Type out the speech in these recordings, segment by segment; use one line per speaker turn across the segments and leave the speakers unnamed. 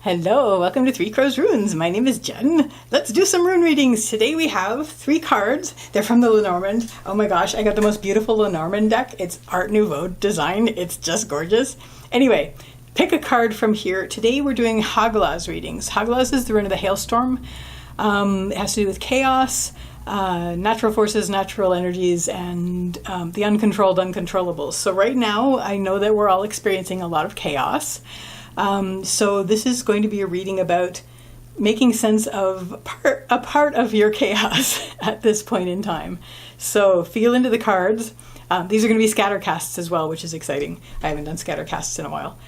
Hello, welcome to Three Crows Runes. My name is Jen. Let's do some rune readings. Today we have 3 cards. They're from the Lenormand. Oh my gosh, I got the most beautiful Lenormand deck. It's Art Nouveau design. It's just gorgeous. Anyway, pick a card from here. Today we're doing Hagalaz readings. Hagalaz is the rune of the hailstorm. It has to do with chaos, natural forces, natural energies, and the uncontrolled uncontrollables. So right now, I know that we're all experiencing a lot of chaos. So this is going to be a reading about making sense of a part of your chaos at this point in time. So feel into the cards. These are going to be scattercasts as well, which is exciting. I haven't done scattercasts in a while.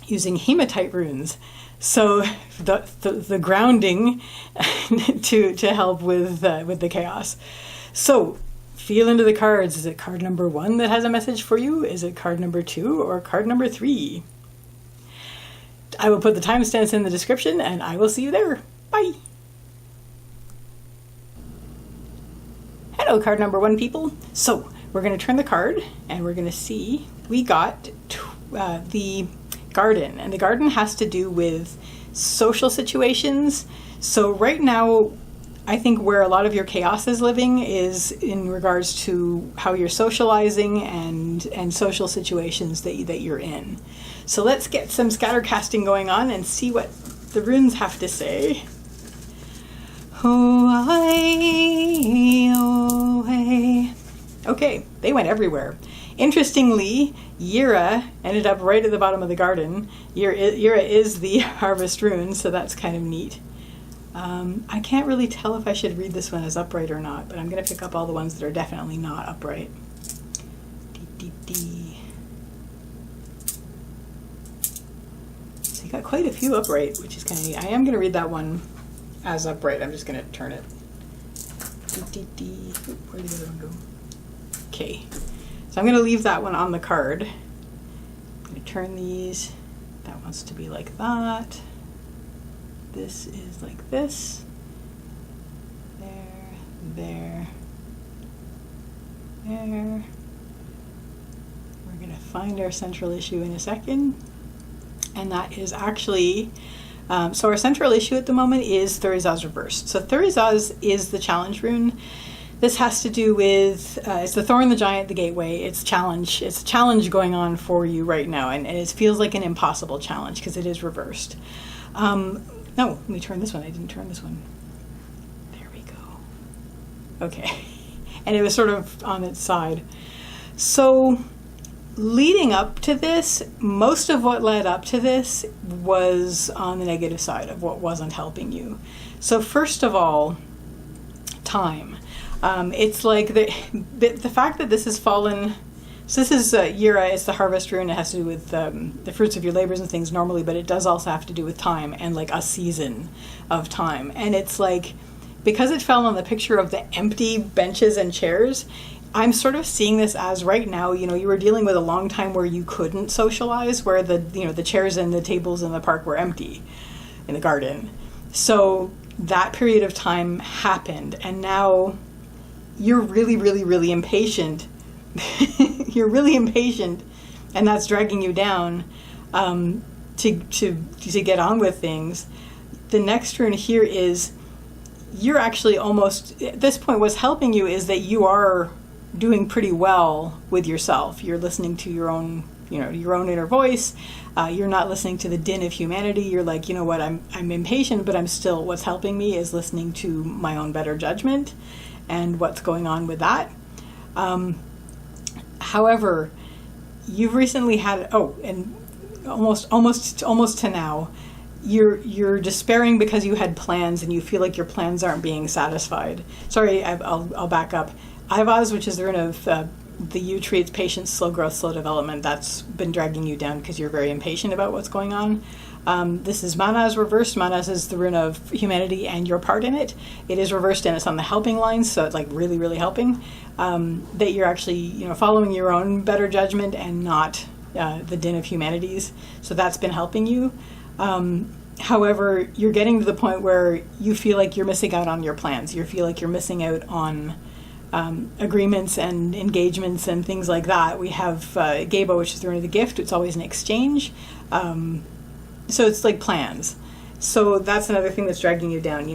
Using Hematite Runes. So the grounding to help with the chaos. So feel into the cards. Is it card number 1 that has a message for you? Is it card number 2 or card number 3? I will put the timestamps in the description and I will see you there. Bye. Hello, card number 1 people. So we're going to turn the card and we're going to see we got the garden, and the garden has to do with social situations. So right now, I think where a lot of your chaos is living is in regards to how you're socializing and social situations that you're in. So let's get some scatter casting going on and see what the runes have to say. Okay, they went everywhere. Interestingly, Yira ended up right at the bottom of the garden. Yira is the harvest rune, so that's kind of neat. I can't really tell if I should read this one as upright or not, but I'm going to pick up all the ones that are definitely not upright. So you got quite a few upright, which is kind of neat. I am going to read that one as upright. I'm just going to turn it. Where did the other one go? Okay. So I'm going to leave that one on the card. I'm going to turn these. That wants to be like that. This is like this. There, there, there. We're going to find our central issue in a second. And that is actually, so our central issue at the moment is Thurizaz reversed. So Thurizaz is the challenge rune. This has to do with, it's the Thorn, the Giant, the Gateway. It's challenge. It's a challenge going on for you right now. And it feels like an impossible challenge because it is reversed. No, let me turn this one. I didn't turn this one. There we go. Okay. And it was sort of on its side. So leading up to this, most of what led up to this was on the negative side of what wasn't helping you. So first of all, time. It's like the fact that this has fallen. So this is Yira, it's the harvest rune. It has to do with the fruits of your labors and things normally, but it does also have to do with time and like a season of time. And it's like, because it fell on the picture of the empty benches and chairs, I'm sort of seeing this as right now, you were dealing with a long time where you couldn't socialize, where the chairs and the tables in the park were empty in the garden. So that period of time happened, and now you're really, really, really impatient. You're really impatient, and that's dragging you down to get on with things. The next rune here is you're actually almost, at this point, what's helping you is that you are doing pretty well with yourself. You're listening to your own, your own inner voice. You're not listening to the din of humanity. You're like, you know what, I'm impatient, but I'm still, what's helping me is listening to my own better judgment and what's going on with that. However, you've recently had, and almost to now, you're despairing because you had plans and you feel like your plans aren't being satisfied. Sorry, I'll back up. Ivaz, which is the rune of the yew tree, it's patience, slow growth, slow development. That's been dragging you down because you're very impatient about what's going on. This is Manaz reversed. Manaz is the rune of humanity and your part in it. It is reversed and it's on the helping line, so it's like really, really helping. That you're actually, following your own better judgment and not the din of humanities. So that's been helping you. However, you're getting to the point where you feel like you're missing out on your plans. You feel like you're missing out on agreements and engagements and things like that. We have Gabo, which is the rune of the gift. It's always an exchange. so it's like plans. So that's another thing that's dragging you down.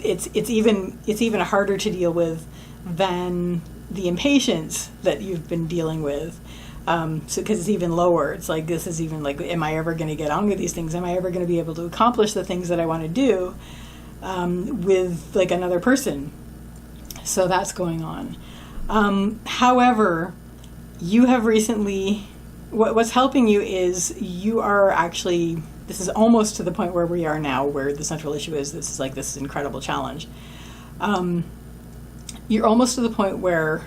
It's even harder to deal with than the impatience that you've been dealing with. So because it's even lower. It's like, this is even like, am I ever going to get on with these things? Am I ever going to be able to accomplish the things that I want to do with like another person? So that's going on. However, you have recently, what's helping you is you are actually, this is almost to the point where we are now, where the central issue is, this is like this incredible challenge. You're almost to the point where,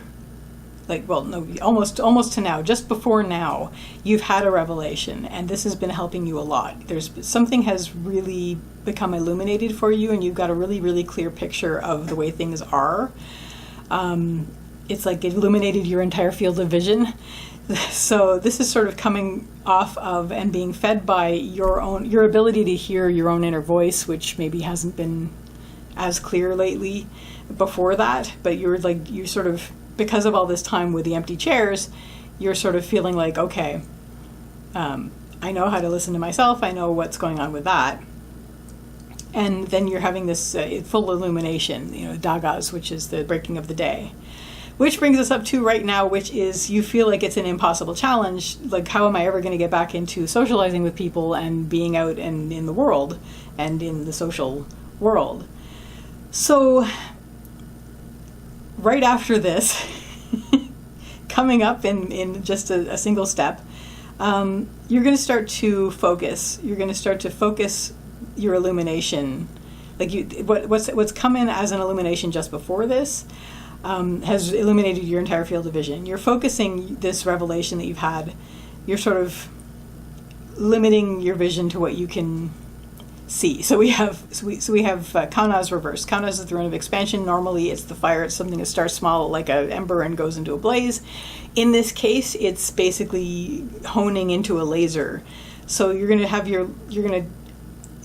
like, well, no, almost to now, just before now, you've had a revelation, and this has been helping you a lot. There's something has really become illuminated for you, and you've got a really, really clear picture of the way things are. It's like it illuminated your entire field of vision. So this is sort of coming off of and being fed by your ability to hear your own inner voice, which maybe hasn't been as clear lately before that, but you sort of, because of all this time with the empty chairs, you're sort of feeling like, okay, I know how to listen to myself, I know what's going on with that. And then you're having this full illumination, Hagalaz, which is the breaking of the day. Which brings us up to right now, which is you feel like it's an impossible challenge. Like, how am I ever going to get back into socializing with people and being out and in the world and in the social world? So right after this, coming up in just a single step, you're going to start to focus. You're going to start to focus your illumination. Like what's come in as an illumination just before this has illuminated your entire field of vision. You're focusing this revelation that you've had. You're sort of limiting your vision to what you can see. So we have Hagalaz reversed. Hagalaz is the rune of expansion. Normally it's the fire. It's something that starts small like an ember and goes into a blaze. In this case, it's basically honing into a laser. So you're going to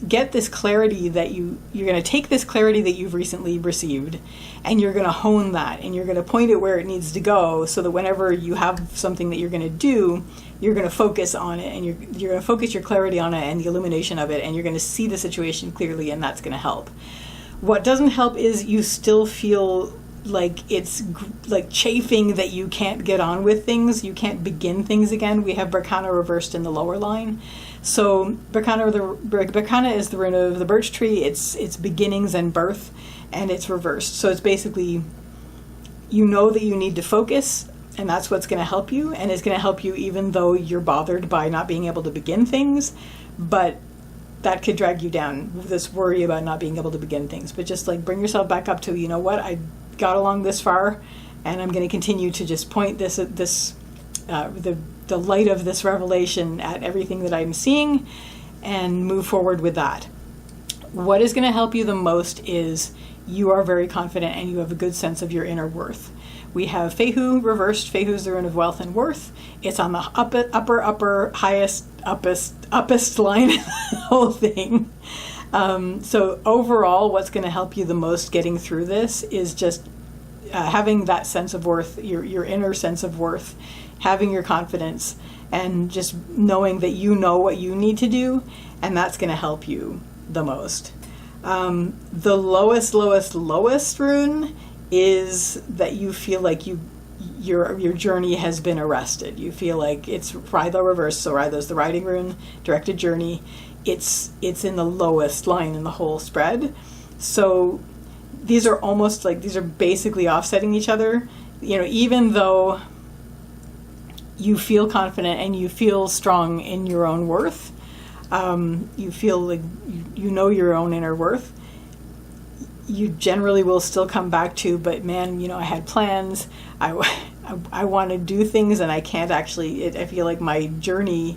get this clarity that you're going to take this clarity that you've recently received, and you're going to hone that, and you're going to point it where it needs to go, so that whenever you have something that you're going to do, you're going to focus on it, and you're going to focus your clarity on it and the illumination of it, and you're going to see the situation clearly, and that's going to help. What doesn't help is you still feel like it's like chafing that you can't get on with things, you can't begin things again. We have Berkana reversed in the lower line. So Berkana is the rune of the birch tree. It's beginnings and birth, and it's reversed. So it's basically, you know that you need to focus, and that's what's going to help you, and it's going to help you even though you're bothered by not being able to begin things, but that could drag you down, this worry about not being able to begin things. But just like bring yourself back up to, you know what, I got along this far, and I'm going to continue to just point the light of this revelation at everything that I'm seeing and move forward with that. What is going to help you the most is you are very confident and you have a good sense of your inner worth. We have Fehu reversed. Fehu is the rune of wealth and worth. It's on the uppest line of the whole thing. So overall, what's going to help you the most getting through this is just having that sense of worth, your inner sense of worth, having your confidence, and just knowing that you know what you need to do, and that's going to help you the most. The lowest rune is that you feel like your journey has been arrested. You feel like it's Rydlo reversed, so Rydlo's the riding rune, directed journey. It's in the lowest line in the whole spread. So these are basically offsetting each other. Even though you feel confident and you feel strong in your own worth, you feel like you know your own inner worth, you generally will still come back to, but man, I had plans, I want to do things, and I can't actually, I feel like my journey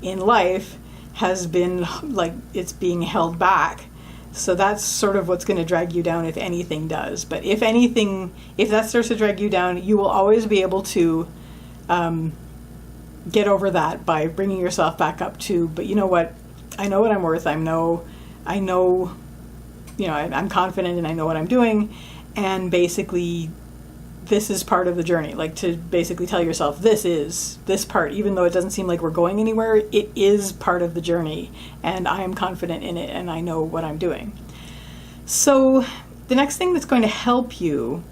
in life has been like it's being held back. So that's sort of what's going to drag you down, if anything does. But if that starts to drag you down, you will always be able to get over that by bringing yourself back up to, but you know what? I know what I'm worth. I'm confident and I know what I'm doing. And basically this is part of the journey. Like, to basically tell yourself, this part, even though it doesn't seem like we're going anywhere, it is part of the journey, and I am confident in it, and I know what I'm doing. So the next thing that's going to help you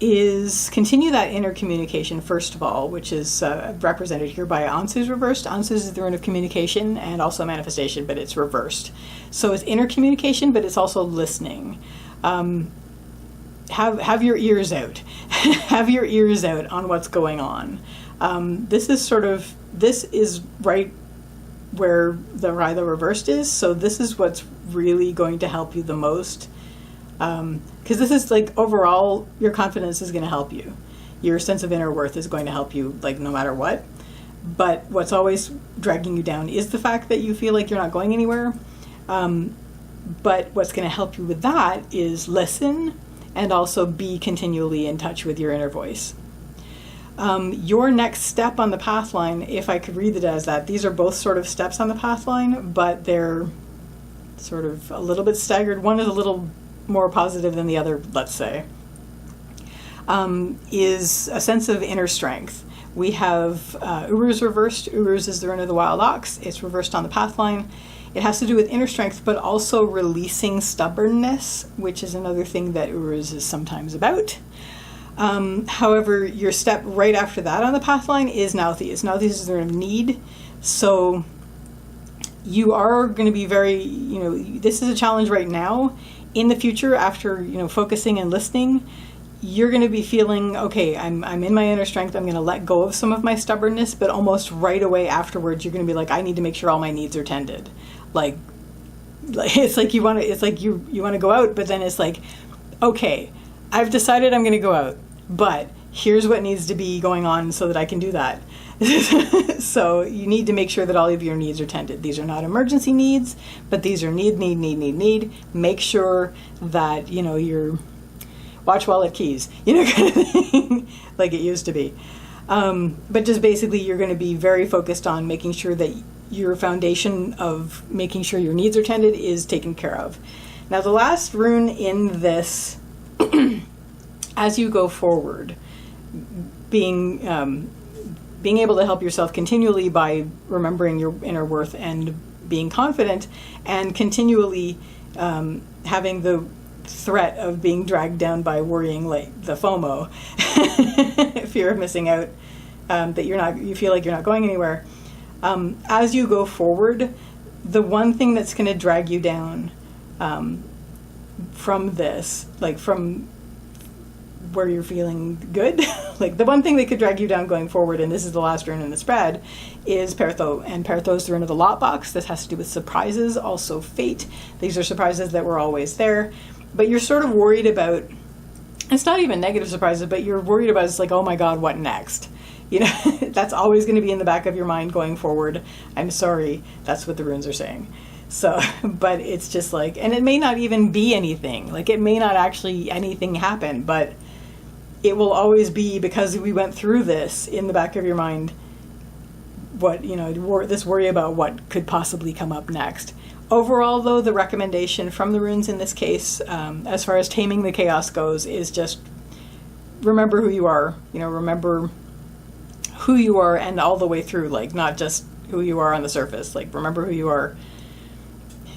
is continue that inner communication, first of all, which is represented here by Ansu's reversed. Ansu's is the rune of communication and also manifestation, but it's reversed. So it's inner communication, but it's also listening. Have your ears out. Have your ears out on what's going on. This is right where the reversed is. So this is what's really going to help you the most. Because this is like, overall, your confidence is going to help you. Your sense of inner worth is going to help you, like, no matter what. But what's always dragging you down is the fact that you feel like you're not going anywhere. But what's going to help you with that is listen and also be continually in touch with your inner voice. Your next step on the path line, if I could read it as that, these are both sort of steps on the path line, but they're sort of a little bit staggered. One is a little more positive than the other, let's say, is a sense of inner strength. We have Uruz reversed. Uruz is the rune of the wild ox. It's reversed on the path line. It has to do with inner strength, but also releasing stubbornness, which is another thing that Uruz is sometimes about. However, your step right after that on the path line is Nauthiz. Nauthiz is the rune of need. So you are going to be very, this is a challenge right now. In the future, after, focusing and listening, you're going to be feeling, okay, I'm in my inner strength. I'm going to let go of some of my stubbornness, but almost right away afterwards, you're going to be like, I need to make sure all my needs are tended. Like it's like you want to go out, but then it's like, okay, I've decided I'm going to go out, but here's what needs to be going on so that I can do that. So you need to make sure that all of your needs are tended. These are not emergency needs, but these are need. Make sure that, you're watch wallet keys, kind of thing, like it used to be. But just basically, you're going to be very focused on making sure that your foundation of making sure your needs are tended is taken care of. Now, the last rune in this, as you go forward, being able to help yourself continually by remembering your inner worth and being confident, and continually having the threat of being dragged down by worrying, like the FOMO, fear of missing out, that you feel like you're not going anywhere. As you go forward, the one thing that's going to drag you down from this, like from where you're feeling good, like the one thing that could drag you down going forward, and this is the last rune in the spread, is Pertho. And Pertho is the rune of the lot box. This has to do with surprises, also fate. These are surprises that were always there, but you're sort of worried about, it's not even negative surprises, but you're worried about, it's like, oh my God, what next? That's always going to be in the back of your mind going forward. I'm sorry, that's what the runes are saying. So, but it's just like, and it may not even be anything, like it may not actually anything happen, but it will always be, because we went through this, in the back of your mind, what, this worry about what could possibly come up next. Overall, though, the recommendation from the runes in this case, as far as taming the chaos goes, is just remember who you are, remember who you are, and all the way through, like not just who you are on the surface, like remember who you are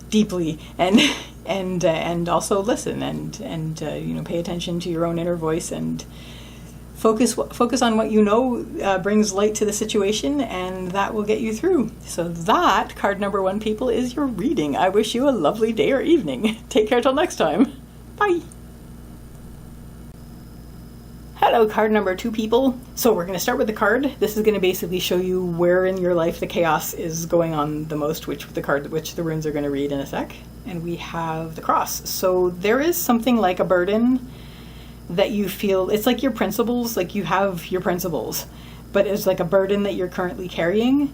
deeply, and also listen and pay attention to your own inner voice, and focus on what brings light to the situation, and that will get you through. So that, card number 1, people, is your reading. I wish you a lovely day or evening. Take care till next time. Bye. Hello, card number 2, people. So we're going to start with the card. This is going to basically show you where in your life the chaos is going on the most, which the runes are going to read in a sec. And we have the cross. So there is something like a burden that you feel, it's like your principles, like you have your principles, but it's like a burden that you're currently carrying.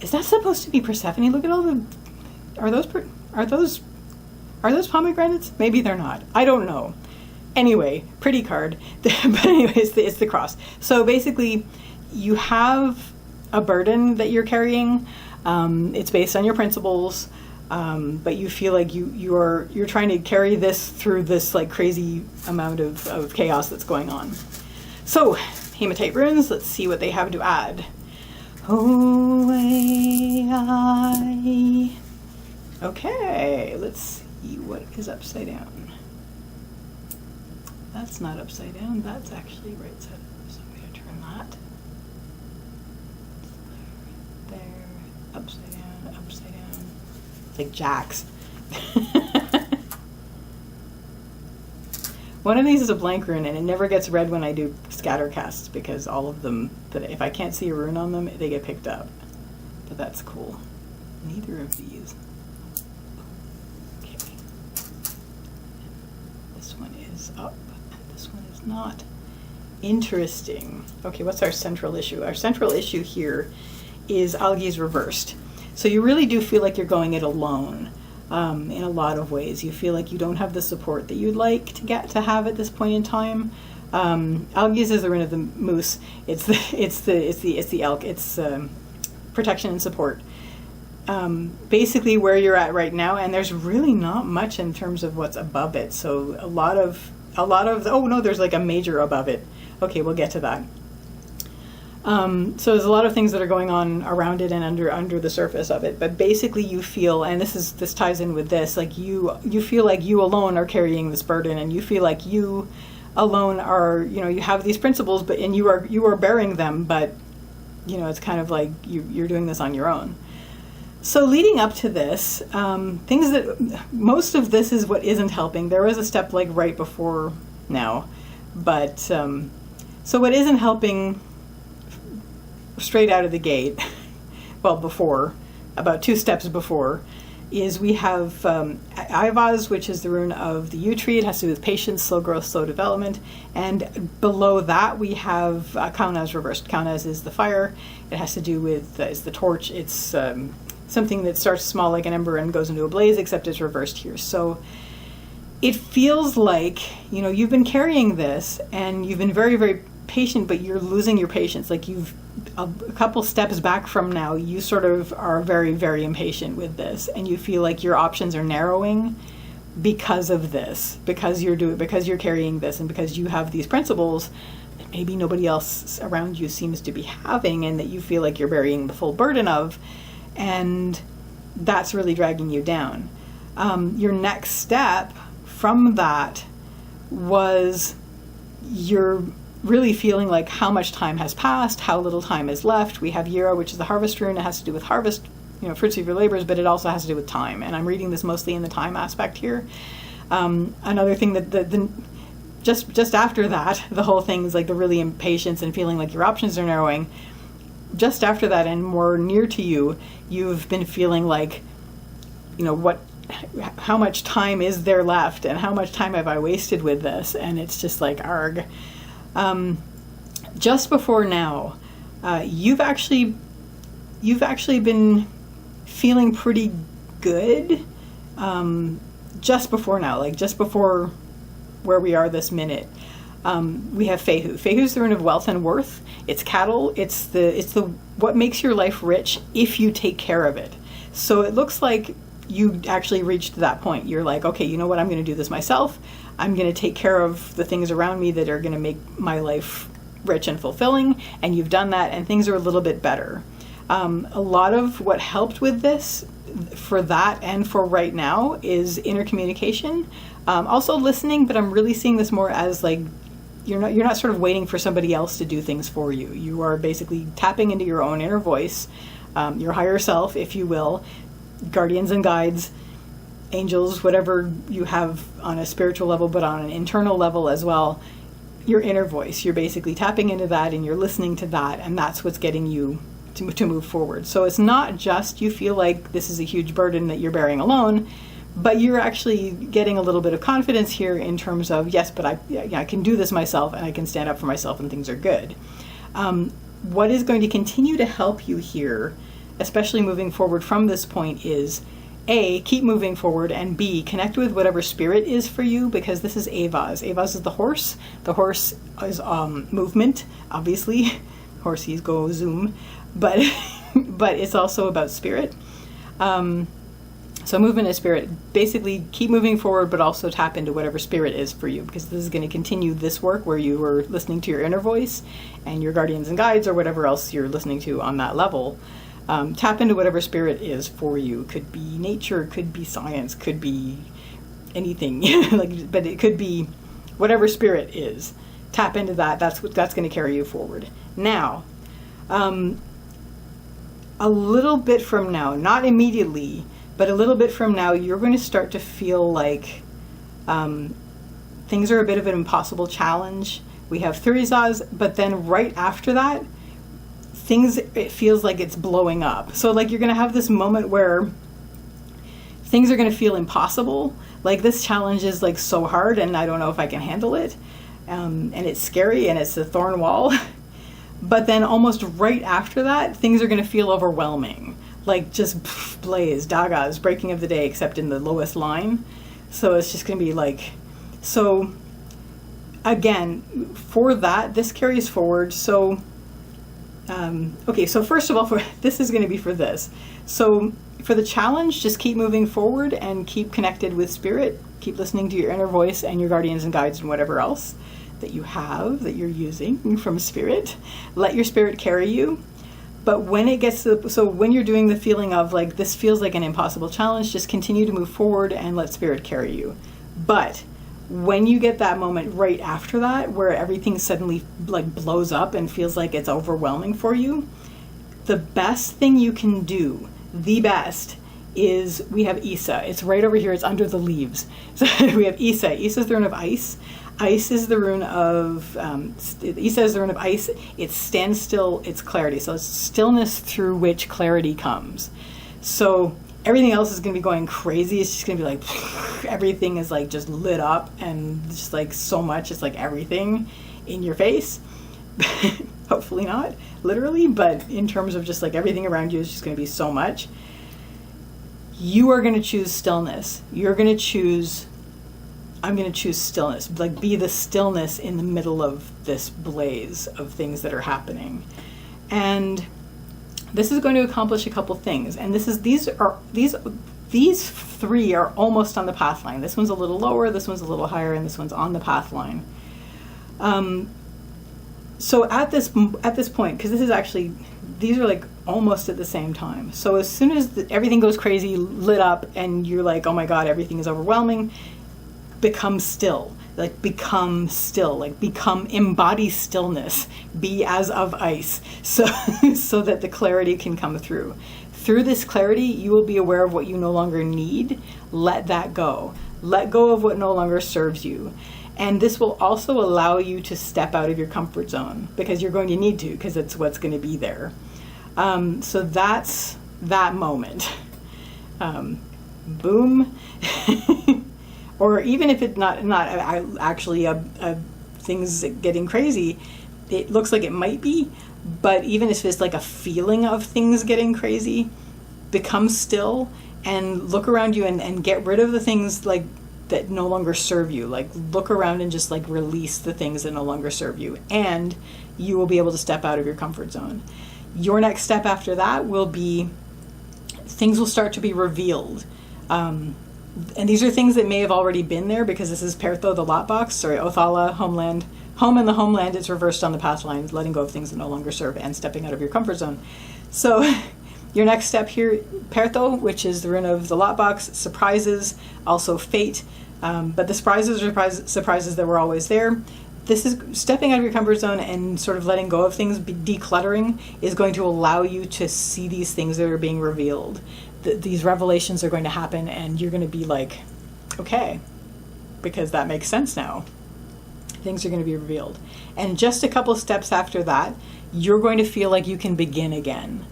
Is that supposed to be Persephone? Look at all the, are those pomegranates? Maybe they're not. I don't know. Anyway, pretty card. But anyways, it's the cross. So basically, you have a burden that you're carrying. It's based on your principles, but you feel like you're trying to carry this through this like crazy amount of chaos that's going on. So, Hematite Runes, let's see what they have to add. Oh, okay, let's see what is upside down. That's not upside down, that's actually right side up. So I'm going to turn that. There, upside down, upside down. It's like jacks. One of these is a blank rune, and it never gets read when I do scattercasts because all of them, that if I can't see a rune on them, they get picked up. But that's cool. Neither of these. Okay. This one is up, and this one is not. Interesting. Okay, what's our central issue? Our central issue here is Algi's reversed. So you really do feel like you're going it alone. In a lot of ways, you feel like you don't have the support that you'd like to have at this point in time. Algi's is the rune of the moose. It's the elk. It's protection and support. Basically, where you're at right now, and there's really not much in terms of what's above it. So a lot of oh no, there's like a major above it. Okay, we'll get to that. So there's a lot of things that are going on around it and under the surface of it, but basically you feel, and this ties in with this, like you feel like you alone are carrying this burden, and you feel like you alone are, you have these principles, and you are bearing them, but it's kind of like you're doing this on your own. So leading up to this, things that most of this is what isn't helping. There was a step like right before now, but so what isn't helping straight out of the gate, well, before, about 2 steps before, is we have Hagalaz, which is the rune of the yew tree. It has to do with patience, slow growth, slow development. And below that we have Hagalaz reversed. Hagalaz is the fire. It has to do with, is the torch. It's something that starts small like an ember and goes into a blaze, except it's reversed here. So it feels like, you've been carrying this and you've been very, very patient, but you're losing your patience. Like a couple steps back from now, you sort of are very, very impatient with this, and you feel like your options are narrowing because of this, because you're carrying this, and because you have these principles that maybe nobody else around you seems to be having, and that you feel like you're bearing the full burden of, and that's really dragging you down. Your next step from that was you're really feeling like how much time has passed, how little time is left. We have Yira, which is the harvest rune. It has to do with harvest, fruits of your labors, but it also has to do with time. And I'm reading this mostly in the time aspect here. Another thing that just after that, the whole thing is like the really impatience and feeling like your options are narrowing. Just after that, and more near to you, you've been feeling like, how much time is there left, and how much time have I wasted with this? And it's just like, arg. Just before now, you've actually been feeling pretty good. Just before now, like just before where we are this minute, we have Fehu. Fehu's the rune of wealth and worth. It's cattle. It's the what makes your life rich if you take care of it. So it looks like you actually reached that point. You're like, okay, you know what? I'm going to do this myself. I'm going to take care of the things around me that are going to make my life rich and fulfilling. And you've done that, and things are a little bit better. A lot of what helped with this, for that and for right now, is inner communication. Also listening, but I'm really seeing this more as like you're not sort of waiting for somebody else to do things for you. You are basically tapping into your own inner voice, your higher self, if you will, guardians and guides, angels, whatever you have on a spiritual level, but on an internal level as well, your inner voice. You're basically tapping into that, and you're listening to that, and that's what's getting you to move forward. So it's not just you feel like this is a huge burden that you're bearing alone, but you're actually getting a little bit of confidence here in terms of, yes, but I can do this myself, and I can stand up for myself, and things are good. What is going to continue to help you here, especially moving forward from this point, is A, keep moving forward, and B, connect with whatever spirit is for you, because this is Hagalaz. Hagalaz is the horse. The horse is movement, obviously. Horsies go zoom, but but it's also about spirit. So movement is spirit. Basically, keep moving forward, but also tap into whatever spirit is for you, because this is going to continue this work where you are listening to your inner voice and your guardians and guides or whatever else you're listening to on that level. Tap into whatever spirit is for you. Could be nature, could be science, could be anything. But it could be whatever spirit is. Tap into that. That's going to carry you forward. Now, a little bit from now, not immediately, but a little bit from now, you're going to start to feel like things are a bit of an impossible challenge. We have Thurisaz, but then right after that, it feels like it's blowing up. So like you're going to have this moment where things are going to feel impossible. Like this challenge is like so hard and I don't know if I can handle it. And it's scary and it's a thorn wall. But then almost right after that, things are going to feel overwhelming. Like just blaze, dagas, breaking of the day, except in the lowest line. So it's just going to be like, so again, for that, this carries forward. So, okay, so first of all, this is going to be for this. So for the challenge, just keep moving forward and keep connected with spirit. Keep listening to your inner voice and your guardians and guides and whatever else that you have, that you're using from spirit. Let your spirit carry you. But when it gets to so when you're doing the feeling of like, this feels like an impossible challenge, just continue to move forward and let spirit carry you. But when you get that moment right after that, where everything suddenly like blows up and feels like it's overwhelming for you, the best thing you can do, the best, is we have Isa. It's right over here. It's under the leaves. So we have Isa. Isa is the rune of ice. Ice is the rune of, Isa is the rune of ice. It's standstill, it's clarity. So it's stillness through which clarity comes. So everything else is going to be going crazy. It's just going to be like, everything is like just lit up and just like so much. It's like everything in your face. Hopefully not literally, but in terms of just like everything around you is just going to be so much. You are going to choose stillness. You're going to choose, I'm going to choose stillness. Like be the stillness in the middle of this blaze of things that are happening. And this is going to accomplish a couple things. And these three are almost on the path line. This one's a little lower, this one's a little higher, and this one's on the path line. So at this point, because this is actually, these are like almost at the same time. So as soon as everything goes crazy, lit up, and you're like, oh my God, everything is overwhelming, become still. Like become still. Like become, embody stillness. Be as of ice. So, so that the clarity can come through. Through this clarity, you will be aware of what you no longer need. Let that go. Let go of what no longer serves you. And this will also allow you to step out of your comfort zone, because you're going to need to, because it's what's going to be there. So that's that moment. Boom. Or even if it's not actually things getting crazy, it looks like it might be. But even if it's like a feeling of things getting crazy, become still and look around you and get rid of the things like that no longer serve you. Like look around and just like release the things that no longer serve you, and you will be able to step out of your comfort zone. Your next step after that will be, things will start to be revealed. And these are things that may have already been there, because this is Pertho, the lot box, sorry, Othala, homeland. Home and the homeland is reversed on the path lines, letting go of things that no longer serve and stepping out of your comfort zone. So your next step here, Pertho, which is the rune of the lot box, surprises, also fate. But the surprises are surprises that were always there. This is stepping out of your comfort zone and sort of letting go of things. Decluttering is going to allow you to see these things that are being revealed. These revelations are going to happen, and you're going to be like, okay, because that makes sense now. Things are going to be revealed. And just a couple steps after that, you're going to feel like you can begin again.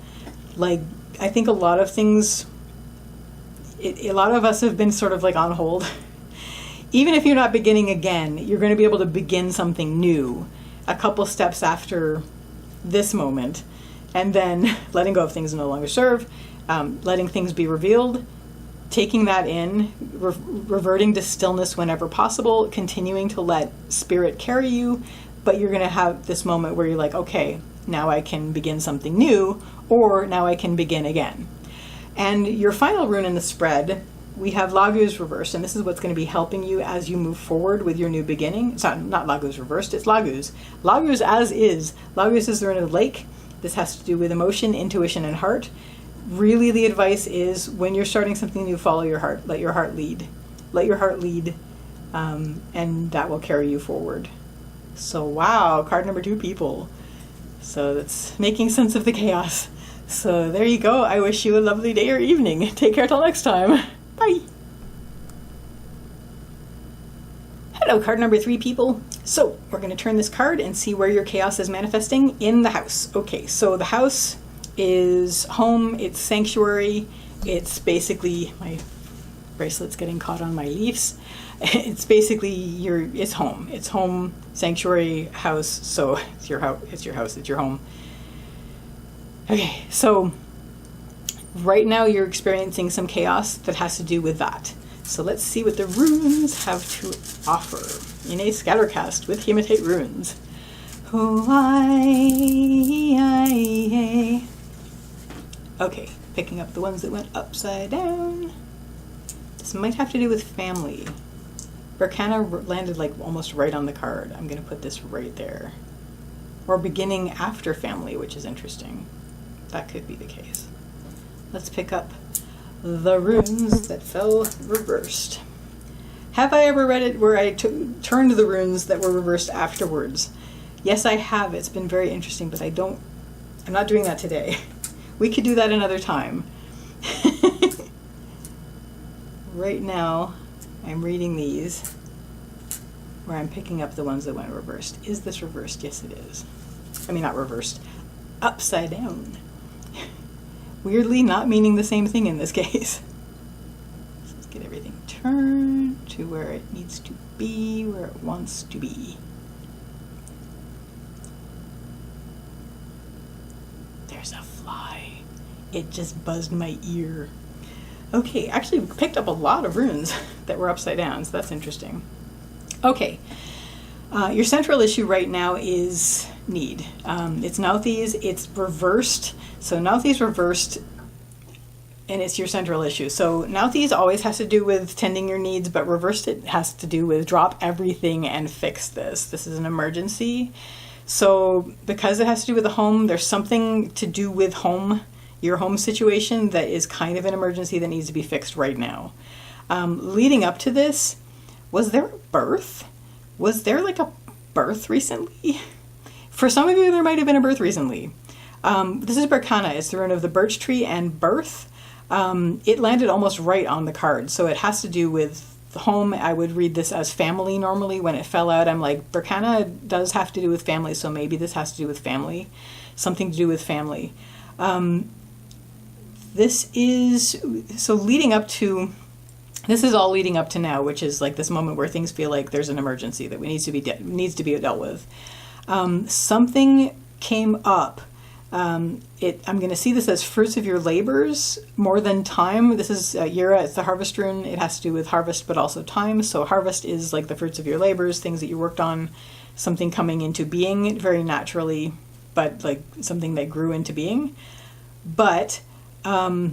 Like, I think a lot of things, a lot of us have been sort of like on hold. Even if you're not beginning again, you're going to be able to begin something new a couple steps after this moment. And then letting go of things that no longer serve, letting things be revealed, taking that in, reverting to stillness whenever possible, continuing to let spirit carry you, but you're going to have this moment where you're like, okay, now I can begin something new, or now I can begin again. And your final rune in the spread, we have Laguz reversed, and this is what's going to be helping you as you move forward with your new beginning. It's not Laguz reversed, it's Laguz. Laguz as is. Laguz is the rune of the lake. This has to do with emotion, intuition, and heart. Really, the advice is when you're starting something new, follow your heart. Let your heart lead. Let your heart lead, and that will carry you forward. So, wow, card number 2, people. So that's making sense of the chaos. So there you go. I wish you a lovely day or evening. Take care till next time. Bye. Hello, card number 3, people. So we're going to turn this card and see where your chaos is manifesting in the house. Okay, so the house is home, it's sanctuary, it's basically, my bracelet's getting caught on my leaves. It's basically it's home. It's home, sanctuary, house. So it's your house, it's your home. Okay, so right now you're experiencing some chaos that has to do with that. So let's see what the runes have to offer in a scattercast with Hematite Runes. Okay, picking up the ones that went upside down. This might have to do with family. Berkana landed like almost right on the card. I'm going to put this right there. Or beginning after family, which is interesting. That could be the case. Let's pick up the runes that fell reversed. Have I ever read it where I turned the runes that were reversed afterwards? Yes, I have. It's been very interesting, but I'm not doing that today. We could do that another time. Right now, I'm reading these where I'm picking up the ones that went reversed. Is this reversed? Yes, it is. I mean, not reversed. Upside down. Weirdly not meaning the same thing in this case. So let's get everything turned to where it needs to be, where it wants to be. There's a fly. It just buzzed my ear. Okay, actually picked up a lot of runes that were upside down, so that's interesting. Okay, your central issue right now is need. It's Nauthi's, it's reversed. So Nauthi's reversed, and it's your central issue. So Nauthi's always has to do with tending your needs, but reversed it has to do with drop everything and fix this. This is an emergency. So because it has to do with the home, there's something to do with home, your home situation that is kind of an emergency that needs to be fixed right now. Leading up to this, was there a birth? Was there like a birth recently? For some of you, there might have been a birth recently. This is Berkana. It's the rune of the birch tree and birth. It landed almost right on the card, so it has to do with the home. I would read this as family normally. When it fell out, I'm like, Berkana does have to do with family, so maybe this has to do with family. Something to do with family. This is, so leading up to, this is all leading up to now, which is like this moment where things feel like there's an emergency that needs to be dealt with. Something came up. I'm going to see this as fruits of your labors more than time. This is Yura, it's the harvest rune. It has to do with harvest, but also time. So harvest is like the fruits of your labors, things that you worked on, something coming into being very naturally, but like something that grew into being. But there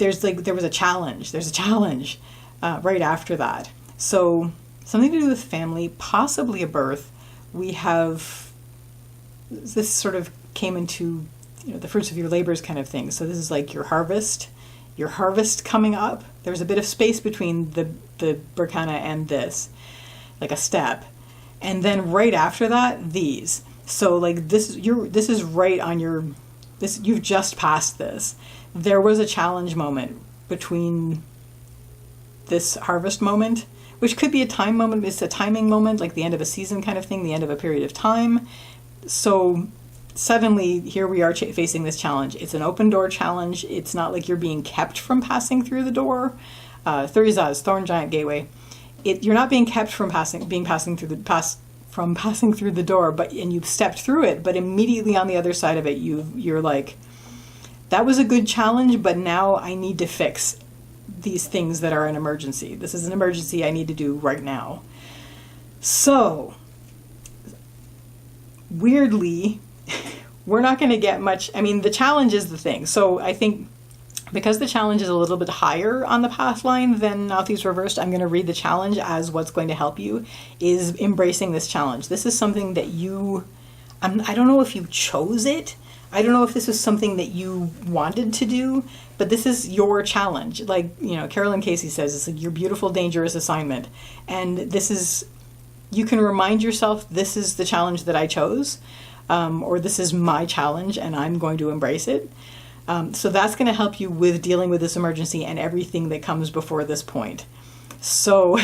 was a challenge. There's a challenge right after that. So something to do with family, possibly a birth. We have, this sort of came into, the fruits of your labors kind of thing. So this is like your harvest coming up. There's a bit of space between the Berkana and this, like a step. And then right after that, these. So like this is right on your, you've just passed this. There was a challenge moment between this harvest moment, which could be a time moment. It's a timing moment, like the end of a season kind of thing, the end of a period of time. So suddenly here we are facing this challenge. It's an open door challenge. It's not like you're being kept from passing through the door. Thurizaz, Thorn Giant Gateway. You're not being kept from passing through the door, and you've stepped through it, but immediately on the other side of it, you're like, that was a good challenge, but now I need to fix these things that are an emergency. This is an emergency I need to do right now. So, weirdly, we're not going to get much. I mean, the challenge is the thing. So I think because the challenge is a little bit higher on the path line than Now Thieves Reversed, I'm going to read the challenge as what's going to help you is embracing this challenge. This is something that I don't know if you chose it. I don't know if this was something that you wanted to do, but this is your challenge. Like, you know, Carolyn Casey says, it's like your beautiful, dangerous assignment. And this is, you can remind yourself, this is the challenge that I chose, or this is my challenge and I'm going to embrace it. So that's going to help you with dealing with this emergency and everything that comes before this point. So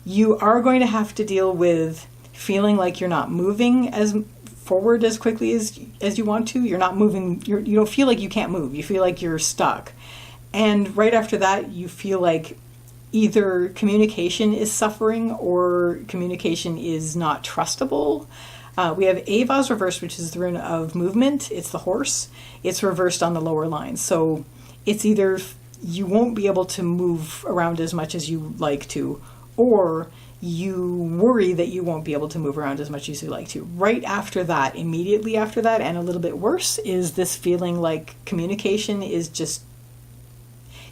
you are going to have to deal with feeling like you're not moving as forward as quickly as you want to. You're not moving. You don't feel like you can't move. You feel like you're stuck. And right after that, you feel like either communication is suffering or communication is not trustable. We have a vase reversed, which is the rune of movement. It's the horse. It's reversed on the lower line. So it's either you won't be able to move around as much as you like to, or you worry that you won't be able to move around as much as you like to. Right after that, immediately after that, and a little bit worse, is this feeling like communication is just,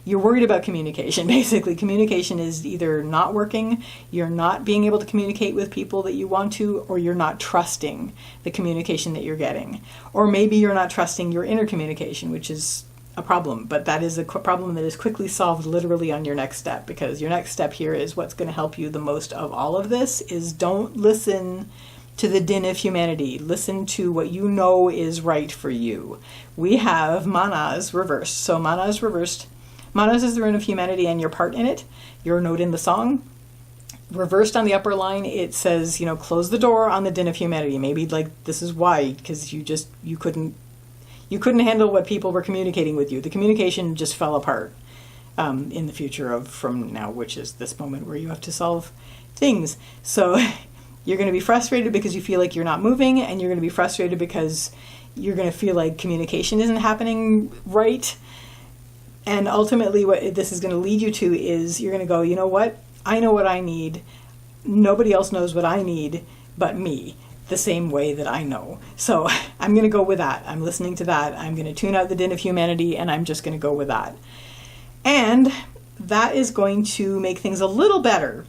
you're worried about communication. Basically, communication is either not working, you're not being able to communicate with people that you want to, or you're not trusting the communication that you're getting. Or maybe you're not trusting your inner communication, which is a problem, but that is a problem that is quickly solved literally on your next step, because your next step here is what's going to help you the most of all of this is don't listen to the din of humanity. Listen to what you know is right for you. We have Manas reversed. So Manas reversed. Manas is the rune of humanity and your part in it, your note in the song. Reversed on the upper line, it says, you know, close the door on the din of humanity. Maybe like this is why, because you couldn't handle what people were communicating with you. The communication just fell apart in the future of from now, which is this moment where you have to solve things. So you're going to be frustrated because you feel like you're not moving, and you're going to be frustrated because you're going to feel like communication isn't happening right. And ultimately what this is going to lead you to is you're going to go, you know what? I know what I need. Nobody else knows what I need but me, the same way that I know. So I'm going to go with that. I'm listening to that. I'm going to tune out the din of humanity, and I'm just going to go with that. And that is going to make things a little better.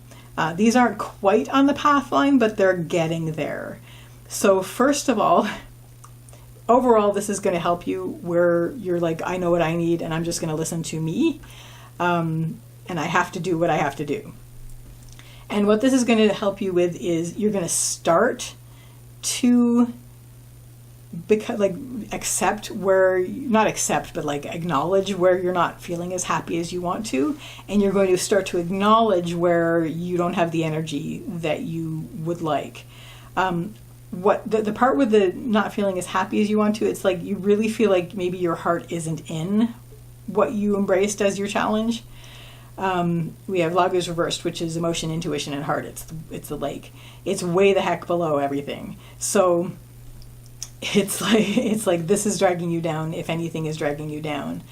These aren't quite on the path line, but they're getting there. So first of all, overall, this is going to help you where you're like, I know what I need, and I'm just going to listen to me. And I have to do what I have to do. And what this is going to help you with is you're going to start to acknowledge where you're not feeling as happy as you want to, and you're going to start to acknowledge where you don't have the energy that you would like. What the part with the not feeling as happy as you want to, it's like you really feel like maybe your heart isn't in what you embraced as your challenge. We have Lagos reversed, which is emotion, intuition, and heart. It's the lake. It's way the heck below everything. So it's like this is dragging you down, if anything is dragging you down.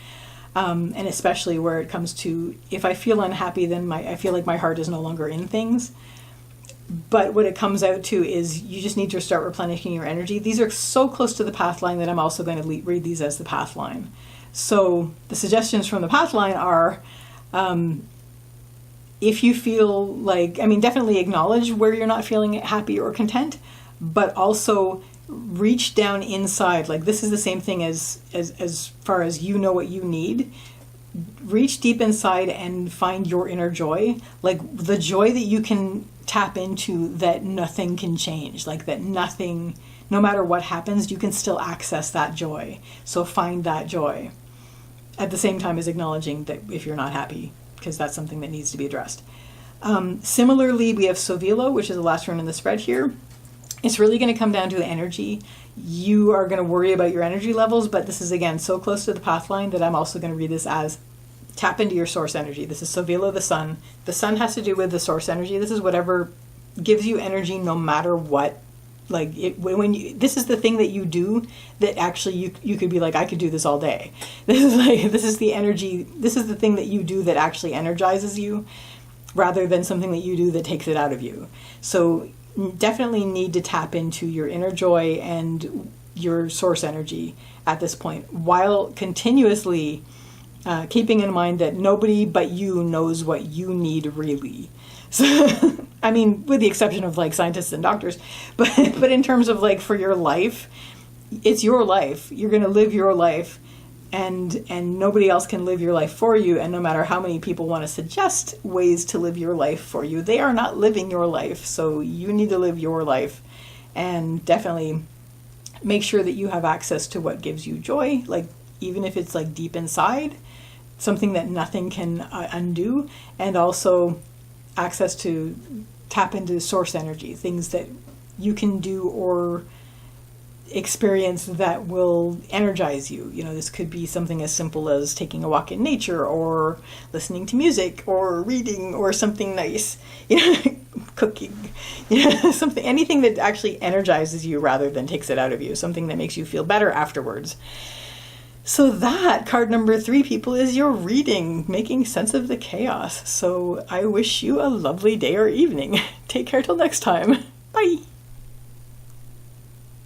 And especially where it comes to, if I feel unhappy, then I feel like my heart is no longer in things. But what it comes out to is you just need to start replenishing your energy. These are so close to the path line that I'm also going to read these as the path line. So the suggestions from the path line are, if you feel like, definitely acknowledge where you're not feeling happy or content, but also reach down inside. Like this is the same thing as far as you know what you need. Reach deep inside and find your inner joy, like the joy that you can tap into, that nothing can change, like that nothing, no matter what happens, you can still access that joy. So find that joy at the same time as acknowledging that if you're not happy, because that's something that needs to be addressed. Similarly, we have Sovilo, which is the last rune in the spread here. It's really going to come down to energy. You are going to worry about your energy levels, but this is, again, so close to the path line that I'm also going to read this as tap into your source energy. This is Sovilo, the sun. The sun has to do with the source energy. This is whatever gives you energy no matter what. This is the thing that you do that actually you could be like, I could do this all day. This is the energy, this is the thing that you do that actually energizes you, rather than something that you do that takes it out of you. So definitely need to tap into your inner joy and your source energy at this point, while continuously keeping in mind that nobody but you knows what you need really. So, I mean, with the exception of like scientists and doctors, but in terms of like for your life, it's your life. You're going to live your life, and nobody else can live your life for you. And no matter how many people want to suggest ways to live your life for you, they are not living your life. So you need to live your life, and definitely make sure that you have access to what gives you joy, like even if it's like deep inside, something that nothing can undo, and also access to tap into source energy, things that you can do or experience that will energize you. You know, this could be something as simple as taking a walk in nature, or listening to music, or reading, or something nice, you know, cooking, you know, something, anything that actually energizes you rather than takes it out of you, something that makes you feel better afterwards. So that, card number 3, people, is your reading, making sense of the chaos. So I wish you a lovely day or evening. Take care till next time. Bye.